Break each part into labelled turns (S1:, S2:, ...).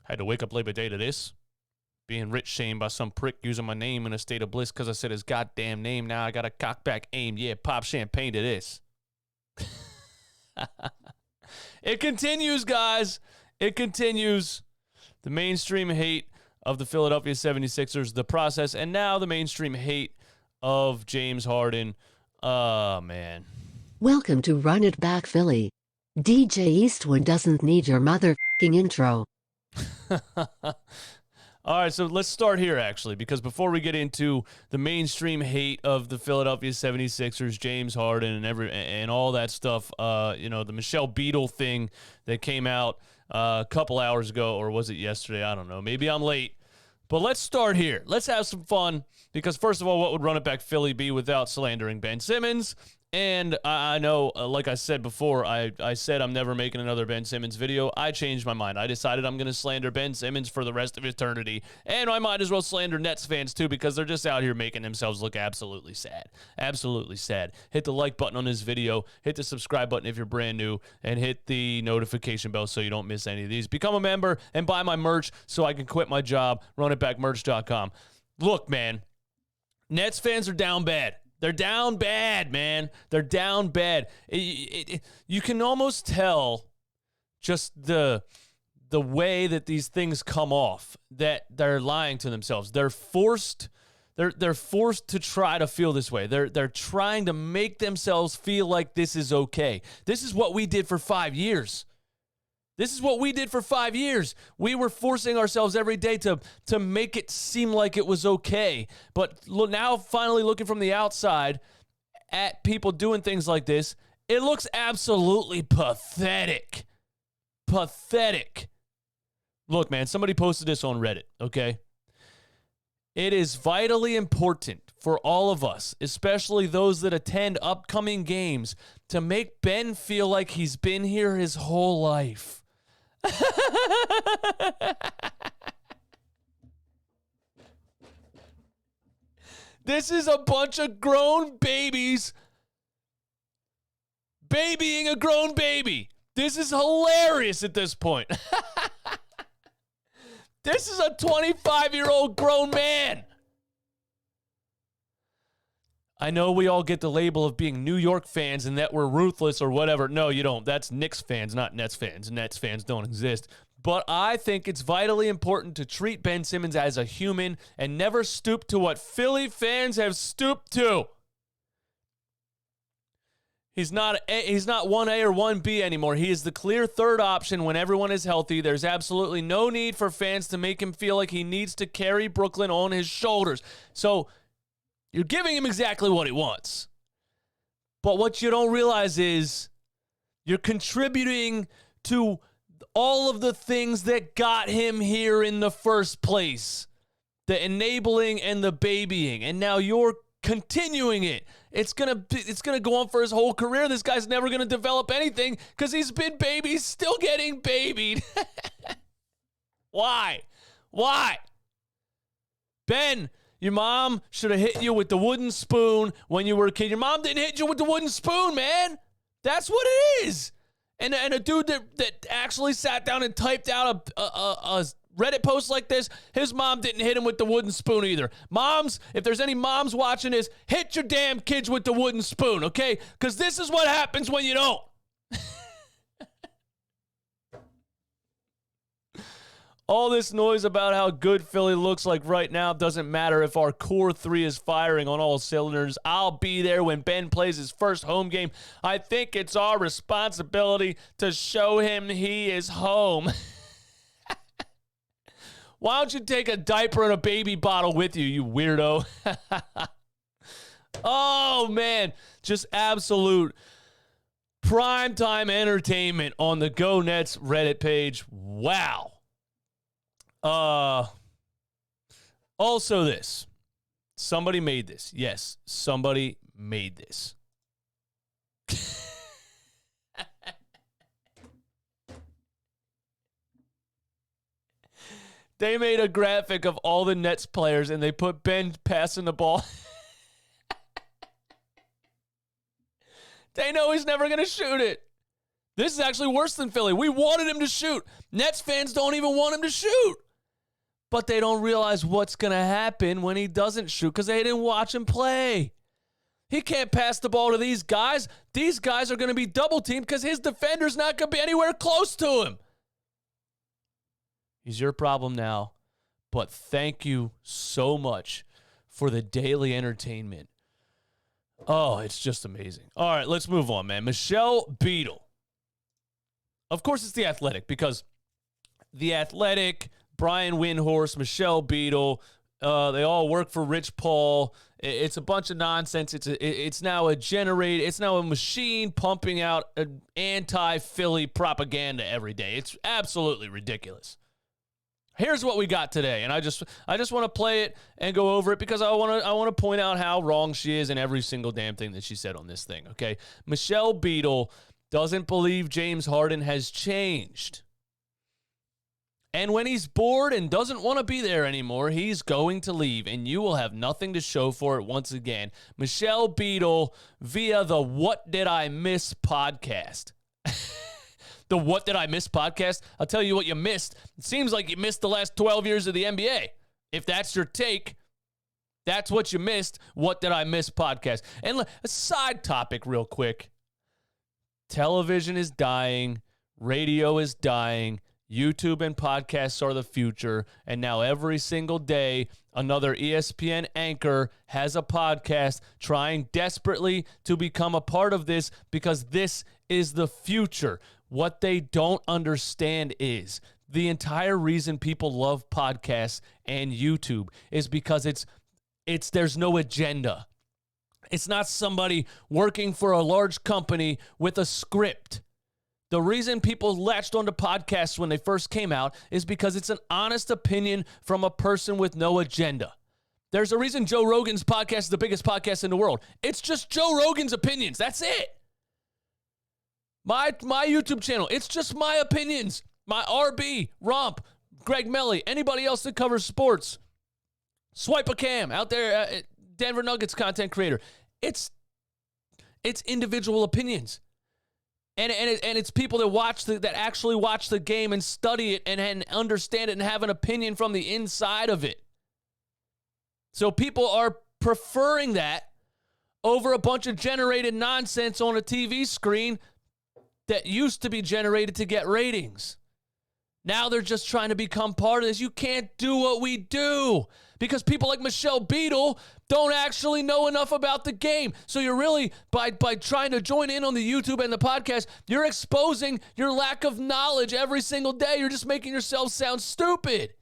S1: Had to wake up Labor Day to this. Being rich shamed by some prick using my name in a state of bliss because I said his goddamn name. Now I got a cockback aim. Yeah, pop champagne to this. It continues, guys. It continues. The mainstream hate of the Philadelphia 76ers, the process, and now the mainstream hate of James Harden. Oh, man.
S2: Welcome to Run It Back Philly. DJ Eastwood doesn't need your motherfucking intro.
S1: All right, so let's start here, actually, because before we get into the mainstream hate of the Philadelphia 76ers, James Harden, and all that stuff, the Michelle Beadle thing that came out a couple hours ago, or was it yesterday? I don't know. Maybe I'm late. But let's start here. Let's have some fun, because first of all, what would Run It Back Philly be without slandering Ben Simmons? And I know, like I said before, I said I'm never making another Ben Simmons video. I changed my mind. I decided I'm going to slander Ben Simmons for the rest of eternity. And I might as well slander Nets fans too, because they're just out here making themselves look absolutely sad. Absolutely sad. Hit the like button on this video. Hit the subscribe button if you're brand new. And hit the notification bell so you don't miss any of these. Become a member and buy my merch so I can quit my job. RunItBackMerch.com. Look, man. Nets fans are down bad. They're down bad, man. They're down bad. You can almost tell just the way that these things come off, that they're lying to themselves. They're forced to try to feel this way. They're trying to make themselves feel like this is okay. This is what we did for 5 years. This is what we did for 5 years. We were forcing ourselves every day to make it seem like it was okay. But now, finally looking from the outside at people doing things like this, it looks absolutely pathetic. Pathetic. Look, man, somebody posted this on Reddit, okay? It is vitally important for all of us, especially those that attend upcoming games, to make Ben feel like he's been here his whole life. This is a bunch of grown babies babying a grown baby. This is hilarious at this point. This is a 25-year-old grown man. I know we all get the label of being New York fans and that we're ruthless or whatever. No, you don't. That's Knicks fans, not Nets fans. Nets fans don't exist. But I think it's vitally important to treat Ben Simmons as a human and never stoop to what Philly fans have stooped to. He's not 1A or 1B anymore. He is the clear third option when everyone is healthy. There's absolutely no need for fans to make him feel like he needs to carry Brooklyn on his shoulders. So you're giving him exactly what he wants. But what you don't realize is you're contributing to all of the things that got him here in the first place. The enabling and the babying. And now you're continuing it. It's gonna go on for his whole career. This guy's never gonna develop anything because he's been babied, still getting babied. Why? Ben, your mom should have hit you with the wooden spoon when you were a kid. Your mom didn't hit you with the wooden spoon, man. That's what it is. And a dude that actually sat down and typed out a Reddit post like this, his mom didn't hit him with the wooden spoon either. Moms, if there's any moms watching this, hit your damn kids with the wooden spoon, okay? Because this is what happens when you don't. All this noise about how good Philly looks like right now doesn't matter if our core three is firing on all cylinders. I'll be there when Ben plays his first home game. I think it's our responsibility to show him he is home. Why don't you take a diaper and a baby bottle with you, you weirdo? Oh, man. Just absolute primetime entertainment on the Go Nets Reddit page. Wow. Also this. Somebody made this. Yes, somebody made this. They made a graphic of all the Nets players, and they put Ben passing the ball. They know he's never going to shoot it. This is actually worse than Philly. We wanted him to shoot. Nets fans don't even want him to shoot. But they don't realize what's going to happen when he doesn't shoot because they didn't watch him play. He can't pass the ball to these guys. These guys are going to be double-teamed because his defender's not going to be anywhere close to him. He's your problem now. But thank you so much for the daily entertainment. Oh, it's just amazing. All right, let's move on, man. Michelle Beadle. Of course, it's The Athletic because The Athletic, Brian Windhorst, Michelle Beadle, they all work for Rich Paul. It's a bunch of nonsense. It's now a machine pumping out anti-Philly propaganda every day. It's absolutely ridiculous. Here's what we got today, and I just want to play it and go over it because I want to point out how wrong she is in every single damn thing that she said on this thing, okay? Michelle Beadle doesn't believe James Harden has changed. And when he's bored and doesn't want to be there anymore, he's going to leave, and you will have nothing to show for it once again. Michelle Beadle via the What Did I Miss podcast. The What Did I Miss podcast? I'll tell you what you missed. It seems like you missed the last 12 years of the NBA. If that's your take, that's what you missed. What Did I Miss podcast. And a side topic real quick. Television is dying. Radio is dying. YouTube and podcasts are the future. And now every single day, another ESPN anchor has a podcast trying desperately to become a part of this because this is the future. What they don't understand is the entire reason people love podcasts and YouTube is because there's no agenda. It's not somebody working for a large company with a script. The reason people latched onto podcasts when they first came out is because it's an honest opinion from a person with no agenda. There's a reason Joe Rogan's podcast is the biggest podcast in the world. It's just Joe Rogan's opinions. That's it. My YouTube channel, it's just my opinions. My RB, Romp, Greg Melly, anybody else that covers sports. Swipe a Cam out there, Denver Nuggets content creator. It's individual opinions. And it's people that actually watch the game and study it and understand it and have an opinion from the inside of it. So people are preferring that over a bunch of generated nonsense on a TV screen that used to be generated to get ratings. Now they're just trying to become part of this. You can't do what we do because people like Michelle Beadle don't actually know enough about the game. So you're really, by trying to join in on the YouTube and the podcast, you're exposing your lack of knowledge every single day. You're just making yourself sound stupid.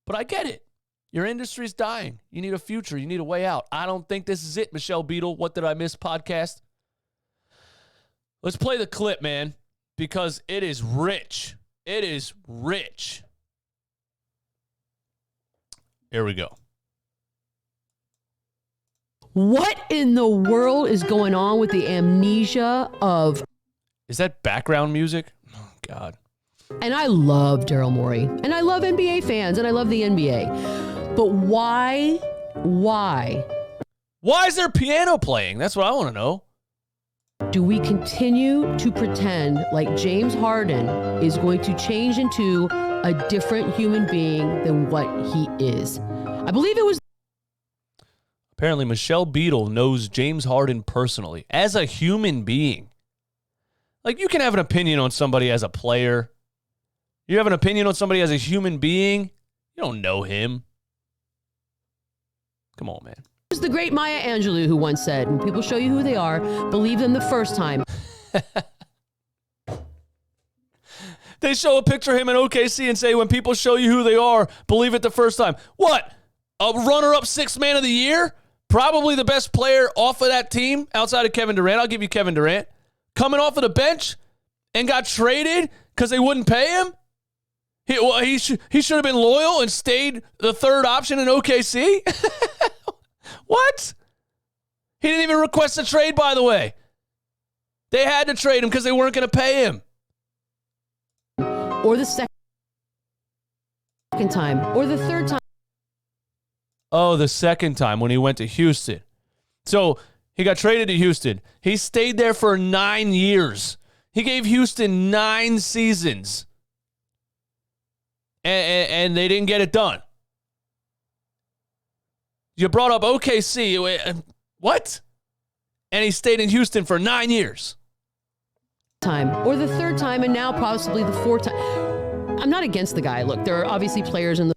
S1: But I get it. Your industry's dying. You need a future. You need a way out. I don't think this is it, Michelle Beadle. What Did I Miss podcast? Let's play the clip, man, because it is rich. It is rich. Here we go.
S3: What in the world is going on with the amnesia of...
S1: Is that background music? Oh, God.
S3: And I love Daryl Morey, and I love NBA fans, and I love the NBA. But why? Why
S1: is there piano playing? That's what I want to know.
S3: do we continue to pretend like James Harden is going to change into a different human being than what he is? I believe it was...
S1: Apparently, Michelle Beadle knows James Harden personally as a human being. Like, you can have an opinion on somebody as a player. You have an opinion on somebody as a human being. You don't know him. Come on, man.
S3: It was the great Maya Angelou who once said, when people show you who they are, believe them the first time.
S1: They show a picture of him in OKC and say, when people show you who they are, believe it the first time. What? A runner-up sixth man of the year? Probably the best player off of that team outside of Kevin Durant. I'll give you Kevin Durant. Coming off of the bench and got traded because they wouldn't pay him? He should have been loyal and stayed the third option in OKC? What? He didn't even request a trade, by the way. They had to trade him because they weren't going to pay him.
S3: Or the second time. Or the third time.
S1: Oh, the second time when he went to Houston. So he got traded to Houston. He stayed there for 9 years. He gave Houston 9 seasons. And they didn't get it done. You brought up OKC. What? And he stayed in Houston for 9 years.
S3: Or the third time, and now possibly the fourth time. I'm not against the guy. Look, there are obviously players in the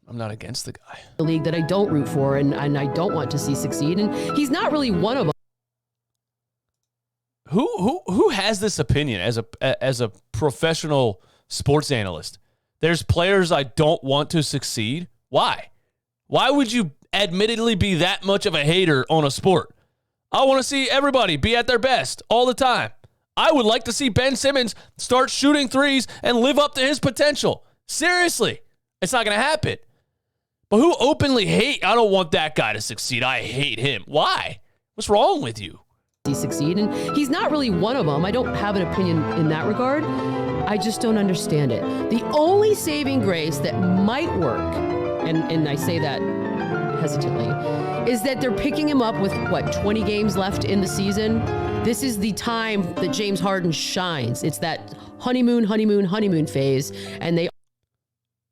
S1: I'm not against the guy.
S3: league that I don't root for and I don't want to see succeed, and he's not really one of them.
S1: Who has this opinion as a professional sports analyst? There's players I don't want to succeed. Why? Why would you admittedly be that much of a hater on a sport? I want to see everybody be at their best all the time. I would like to see Ben Simmons start shooting threes and live up to his potential. Seriously, it's not going to happen. But who openly hate, I don't want that guy to succeed. I hate him. Why? What's wrong with you?
S3: He succeed, and he's not really one of them. I don't have an opinion in that regard. I just don't understand it. The only saving grace that might work, and I say that hesitantly, is that they're picking him up with, 20 games left in the season? This is the time that James Harden shines. It's that honeymoon phase, and they...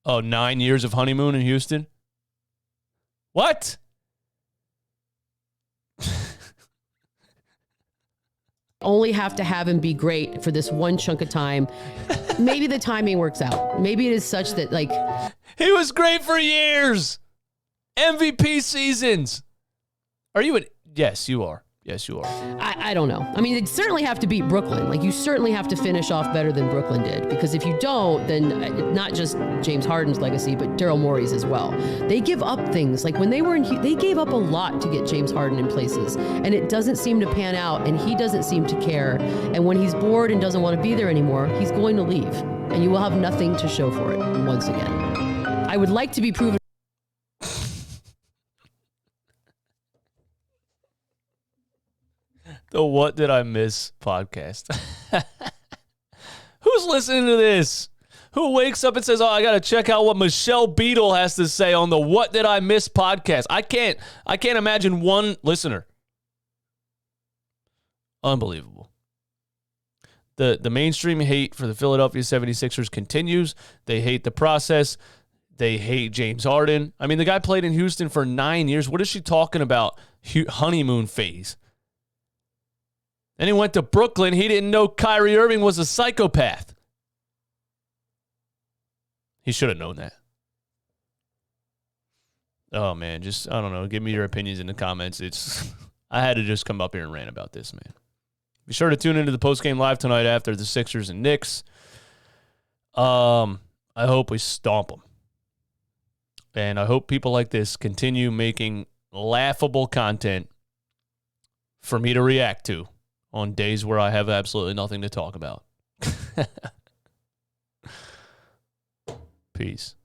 S1: Oh, 9 years of honeymoon in Houston? What?
S3: only have to have him be great for this one chunk of time. Maybe the timing works out. Maybe it is such that, like...
S1: He was great for years. MVP seasons. Are you an... Yes, you are. Yes, you are.
S3: I don't know. I mean, they'd certainly have to beat Brooklyn. Like, you certainly have to finish off better than Brooklyn did. Because if you don't, then not just James Harden's legacy, but Daryl Morey's as well. They give up things. Like, when they were in... They gave up a lot to get James Harden in places. And it doesn't seem to pan out, and he doesn't seem to care. And when he's bored and doesn't want to be there anymore, he's going to leave. And you will have nothing to show for it once again. I would like to be proven...
S1: The What Did I Miss podcast. Who's listening to this? Who wakes up and says, oh, I got to check out what Michelle Beadle has to say on the What Did I Miss podcast? I can't imagine one listener. Unbelievable. The mainstream hate for the Philadelphia 76ers continues. They hate the process. They hate James Harden. I mean, the guy played in Houston for 9 years. What is she talking about? Honeymoon phase. Then he went to Brooklyn. He didn't know Kyrie Irving was a psychopath. He should have known that. Oh, man. Just, I don't know. Give me your opinions in the comments. I had to just come up here and rant about this, man. Be sure to tune into the postgame live tonight after the Sixers and Knicks. I hope we stomp them. And I hope people like this continue making laughable content for me to react to on days where I have absolutely nothing to talk about. Peace.